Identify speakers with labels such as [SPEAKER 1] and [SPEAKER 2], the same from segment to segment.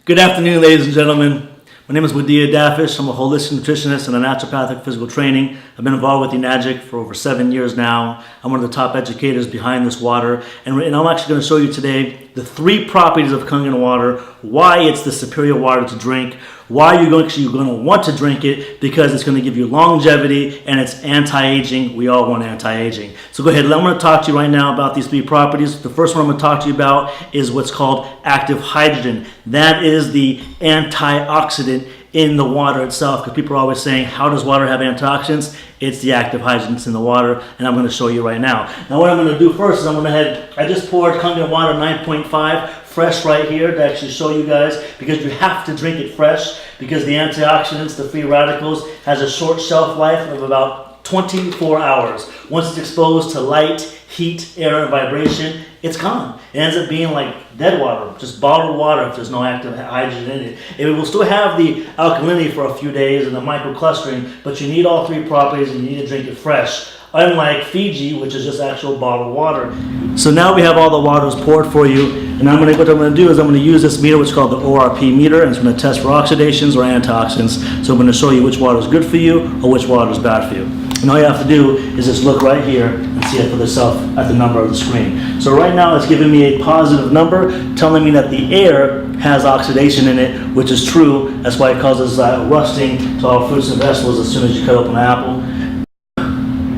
[SPEAKER 1] Good afternoon, ladies and gentlemen. My name is Wadia Dafish. I'm a holistic nutritionist and a naturopathic physical training. I've been involved with Enagic for over 7 years now. I'm one of the top educators behind this water. And I'm actually going to show you today the 3 properties of Kangen water, why it's the superior water to drink, why you're going to want to drink it, because it's going to give you longevity and it's anti-aging. We all want anti-aging. So go ahead, I'm going to talk to you right now about these 3 properties. The first one I'm going to talk to you about is what's called active hydrogen. That is the antioxidant in the water itself, because people are always saying, how does water have antioxidants? It's the active hydrogens in the water, and I'm going to show you right now. Now what I'm going to do first is I just poured Kangen water 9.5 fresh right here to actually show you guys, because you have to drink it fresh, because the antioxidants, the free radicals, has a short shelf life of about 24 hours. Once it's exposed to light, heat, air, and vibration, it's gone. It ends up being like dead water, just bottled water if there's no active hydrogen in it. It will still have the alkalinity for a few days and the microclustering, but you need all 3 properties and you need to drink it fresh. Unlike Fiji, which is just actual bottled water. So now we have all the waters poured for you, and what I'm going to do is I'm going to use this meter, which is called the ORP meter, and it's going to test for oxidations or antioxidants. So I'm going to show you which water is good for you or which water is bad for you. And all you have to do is just look right here and see it for yourself at the number of the screen. So right now it's giving me a positive number, telling me that the air has oxidation in it, which is true. That's why it causes rusting to all fruits and vegetables as soon as you cut open an apple.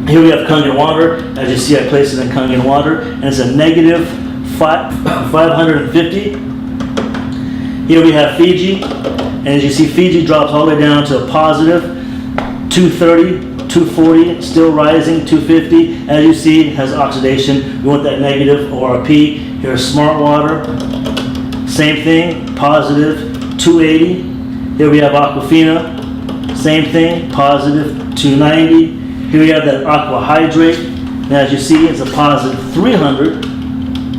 [SPEAKER 1] Here we have Kangen water. As you see, I placed it in Kangen water, and it's a negative 550. Here we have Fiji, and as you see, Fiji drops all the way down to a positive 230, 240, still rising, 250. As you see, it has oxidation. We want that negative ORP. Here's smart water. Same thing, positive 280. Here we have Aquafina. Same thing, positive 290. Here we have that aqua hydrate, and as you see, it's a positive 300,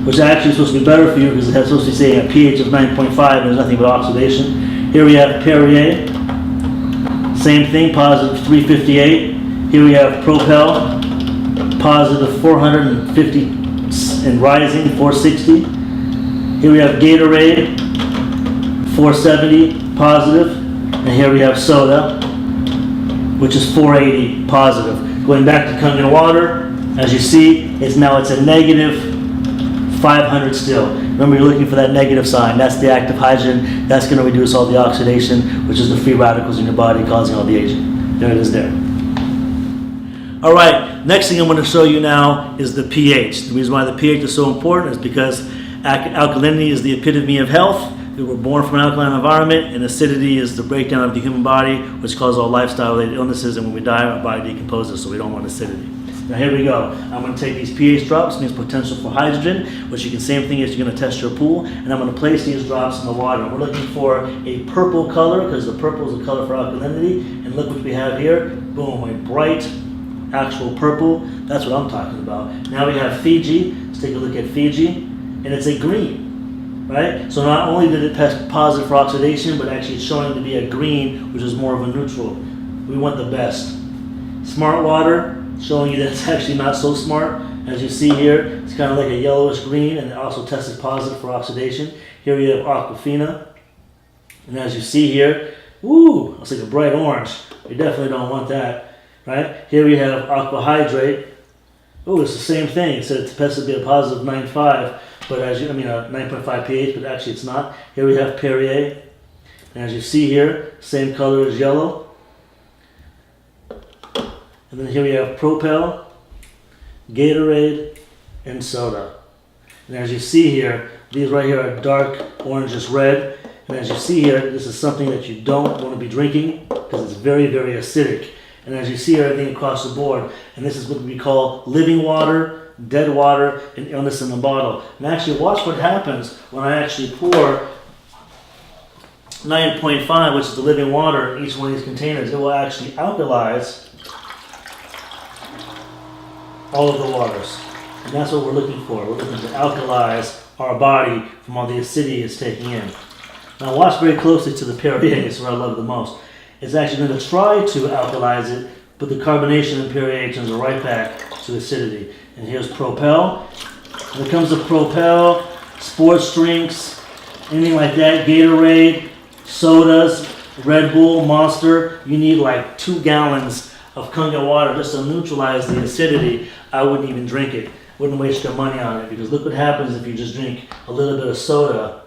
[SPEAKER 1] which actually is supposed to be better for you because it has supposed to be saying a pH of 9.5 and there's nothing but oxidation. Here we have Perrier, same thing, positive 358. Here we have Propel, positive 450 and rising, 460. Here we have Gatorade, 470 positive, and here we have Soda, which is 480 positive. Going back to Kangen water, as you see, it's a negative 500 still. Remember, you're looking for that negative sign. That's the active hydrogen. That's going to reduce all the oxidation, which is the free radicals in your body causing all the aging. There it is there. All right, next thing I'm going to show you now is the pH. The reason why the pH is so important is because alkalinity is the epitome of health. We were born from an alkaline environment, and acidity is the breakdown of the human body, which causes all lifestyle-related illnesses, and when we die, our body decomposes, so we don't want acidity. Now here we go. I'm going to take these pH drops, means potential for hydrogen, which you can, same thing as you're going to test your pool, and I'm going to place these drops in the water. We're looking for a purple color, because the purple is the color for alkalinity, and look what we have here. Boom, a bright, actual purple. That's what I'm talking about. Now we have Fiji. Let's take a look at Fiji, and it's a green. Right? So not only did it test positive for oxidation, but actually it's showing to be a green, which is more of a neutral. We want the best. Smart water, showing you that it's actually not so smart. As you see here, it's kind of like a yellowish green, and it also tested positive for oxidation. Here we have Aquafina. And as you see here, ooh, looks like a bright orange. We definitely don't want that. Right? Here we have Aqua Hydrate. Oh, it's the same thing. It said it's supposed to be a positive 9.5. But as you, 9.5 pH, but actually it's not. Here we have Perrier, and as you see here, same color as yellow. And then here we have Propel, Gatorade, and Soda. And as you see here, these right here are dark orangish red. And as you see here, this is something that you don't want to be drinking because it's very, very acidic. And as you see everything across the board, and this is what we call living water, dead water, and illness in the bottle. And actually watch what happens when I actually pour 9.5, which is the living water, in each one of these containers. It will actually alkalize all of the waters. And that's what we're looking for. We're looking to alkalize our body from all the acidity it's taking in. Now watch very closely to the Perrier. It's what I love the most. It's actually going to try to alkalize it, but the carbonation in Perrier turns it right back to acidity. And here's Propel. When it comes to Propel, sports drinks, anything like that, Gatorade, sodas, Red Bull, Monster, you need like 2 gallons of Kangen water just to neutralize the acidity. I wouldn't even drink it. Wouldn't waste your money on it, because look what happens if you just drink a little bit of soda.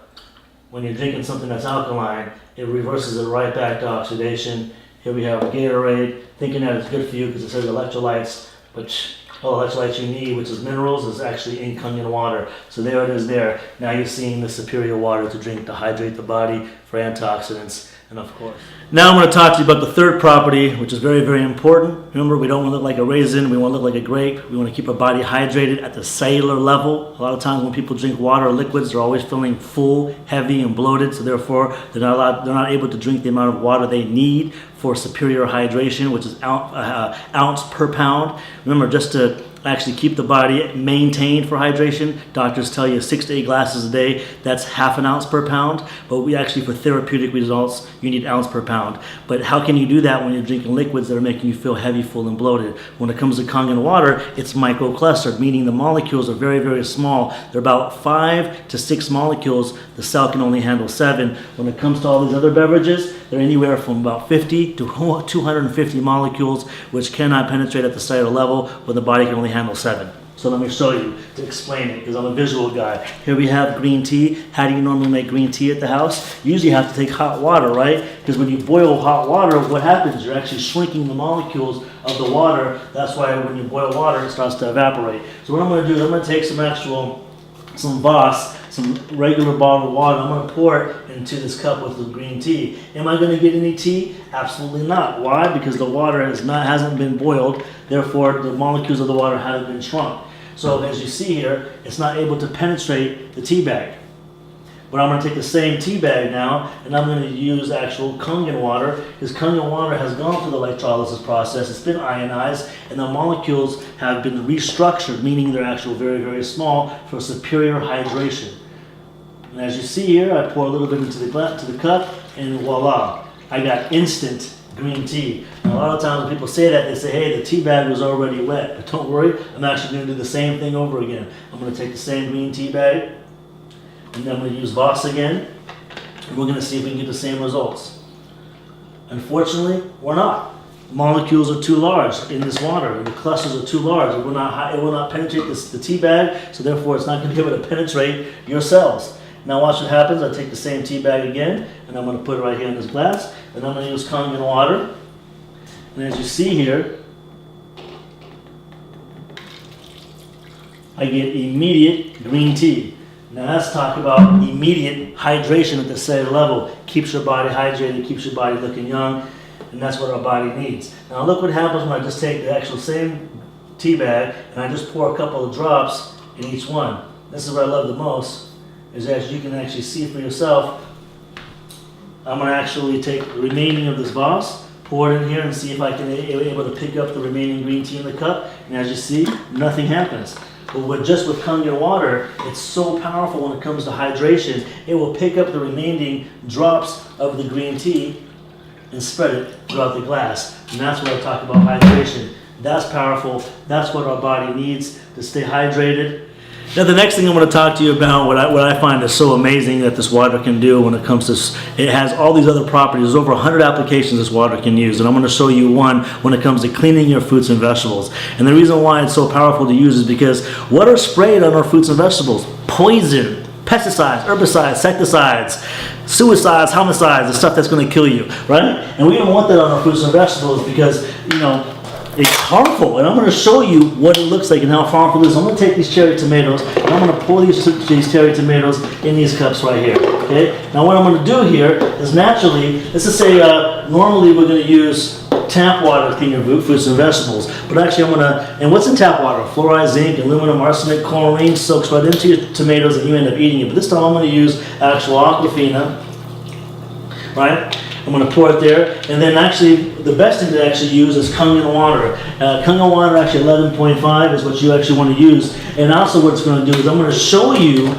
[SPEAKER 1] When you're drinking something that's alkaline, it reverses it right back to oxidation. Here we have Gatorade, thinking that it's good for you because it says electrolytes, which all electrolytes you need, which is minerals, is actually in Kangen water. So there it is there. Now you're seeing the superior water to drink to hydrate the body for antioxidants. And of course. Now I'm going to talk to you about the third property, which is very, very important. Remember, we don't want to look like a raisin. We want to look like a grape. We want to keep our body hydrated at the cellular level. A lot of times when people drink water or liquids, they're always feeling full, heavy, and bloated. So therefore, they're not able to drink the amount of water they need for superior hydration, which is ounce per pound. Remember, just to actually keep the body maintained for hydration, doctors tell you 6 to 8 glasses a day. That's half an ounce per pound. But we actually, for therapeutic results, you need ounce per pound. But how can you do that when you're drinking liquids that are making you feel heavy, full, and bloated? When it comes to Kangen water, it's microclustered, meaning the molecules are very, very small. They're about 5 to 6 molecules. The cell can only handle 7. When it comes to all these other beverages, they're anywhere from about 50 to 250 molecules, which cannot penetrate at the cellular level, when the body can only handle 7. So let me show you to explain it, because I'm a visual guy. Here we have green tea. How do you normally make green tea at the house? You usually have to take hot water, right? Because when you boil hot water, what happens? You're actually shrinking the molecules of the water. That's why when you boil water, it starts to evaporate. So what I'm going to do is I'm going to take some Voss, some regular bottled water. I'm going to pour it into this cup with the green tea. Am I going to get any tea? Absolutely not. Why? Because the water hasn't been boiled. Therefore, the molecules of the water haven't been shrunk. So as you see here, it's not able to penetrate the tea bag. But I'm going to take the same tea bag now, and I'm going to use actual Kangen water, because Kangen water has gone through the electrolysis process. It's been ionized, and the molecules have been restructured, meaning they're actually very, very small for superior hydration. And as you see here, I pour a little bit into the cup, and voila, I got instant green tea. Now, a lot of times when people say that, they say, hey, the tea bag was already wet. But don't worry, I'm actually going to do the same thing over again. I'm going to take the same green tea bag, and then I'm going to use Voss again, and we're going to see if we can get the same results. Unfortunately, we're not. The molecules are too large in this water, and the clusters are too large. It will not penetrate the tea bag, so therefore it's not going to be able to penetrate your cells. Now watch what happens. I take the same tea bag again, and I'm going to put it right here in this glass, and I'm going to use Kangen water. And as you see here, I get immediate green tea. Now let's talk about immediate hydration at the cellular level. Keeps your body hydrated, keeps your body looking young, and that's what our body needs. Now look what happens when I just take the actual same tea bag and I just pour a couple of drops in each one. This is what I love the most, is as you can actually see for yourself, I'm going to actually take the remaining of this Voss, pour it in here, and see if I can be able to pick up the remaining green tea in the cup. And as you see, nothing happens. But just with Kangen water, it's so powerful when it comes to hydration. It will pick up the remaining drops of the green tea and spread it throughout the glass. And that's what I talk about hydration. That's powerful. That's what our body needs to stay hydrated. Now the next thing I'm going to talk to you about, what I find is so amazing that this water can do when it comes to, it has all these other properties. There's over 100 applications this water can use, and I'm going to show you one when it comes to cleaning your fruits and vegetables. And the reason why it's so powerful to use is because what are sprayed on our fruits and vegetables? Poison, pesticides, herbicides, insecticides, suicides, homicides, the stuff that's going to kill you, right? And we don't want that on our fruits and vegetables because, you know, it's harmful, and I'm going to show you what it looks like and how harmful it is. I'm going to take these cherry tomatoes, and I'm going to pour these cherry tomatoes in these cups right here, okay? Now what I'm going to do here is naturally, let's just say normally we're going to use tap water to clean your fruits and vegetables, but actually I'm going to, and what's in tap water? Fluoride, zinc, aluminum, arsenic, chlorine, soaks right into your tomatoes and you end up eating it. But this time I'm going to use actual Aquafina, right? I'm going to pour it there, and then actually the best thing to actually use is Kangen water. Kangen water, actually 11.5 is what you actually want to use. And also what it's going to do is I'm going to show you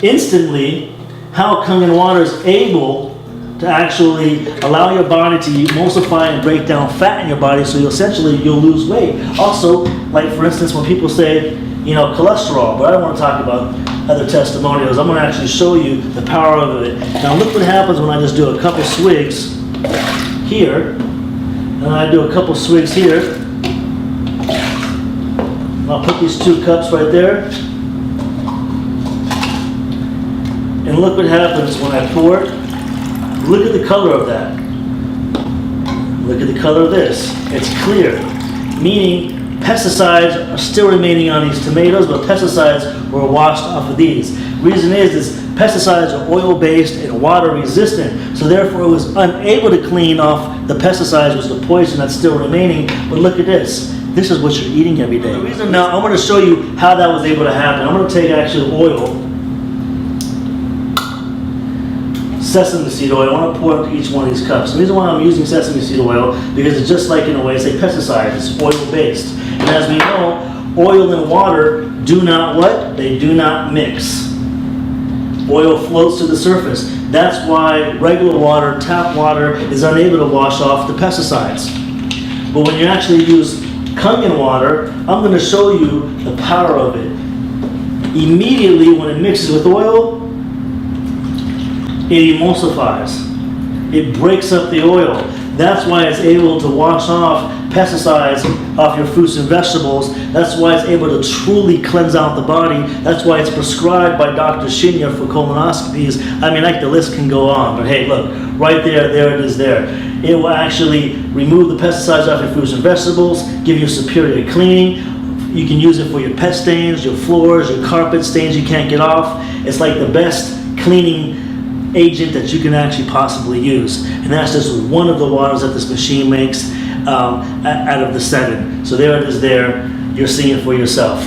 [SPEAKER 1] instantly how Kangen water is able to actually allow your body to emulsify and break down fat in your body, so you'll lose weight. Also, like for instance, when people say, cholesterol, but I don't want to talk about other testimonials. I'm going to actually show you the power of it. Now look what happens when I just do a couple swigs here, and I do a couple swigs here. I'll put these 2 cups right there. And look what happens when I pour it. Look at the color of that. Look at the color of this. It's clear, meaning pesticides are still remaining on these tomatoes, but pesticides were washed off of these. Reason is pesticides are oil-based and water-resistant, so therefore it was unable to clean off the pesticides, which was the poison that's still remaining. But look at this. This is what you're eating every day. Now I'm going to show you how that was able to happen. I'm going to take actually oil, sesame seed oil. I want to pour into each one of these cups. The reason why I'm using sesame seed oil, because it's just like, in a way, it's a pesticide. It's oil-based. And as we know, oil and water do not what? They do not mix. Oil floats to the surface. That's why regular water, tap water, is unable to wash off the pesticides. But when you actually use Kangen water, I'm going to show you the power of it. Immediately when it mixes with oil, it emulsifies. It breaks up the oil. That's why it's able to wash off pesticides off your fruits and vegetables. That's why it's able to truly cleanse out the body. That's why it's prescribed by Dr. Shinya for colonoscopies. I mean, like, the list can go on. But hey, look, right there it is there. It will actually remove the pesticides off your fruits and vegetables, give you superior cleaning. You can use it for your pet stains, your floors, your carpet stains you can't get off. It's like the best cleaning agent that you can actually possibly use. And that's just one of the waters that this machine makes out of the 7. So there it is there. You're seeing it for yourself.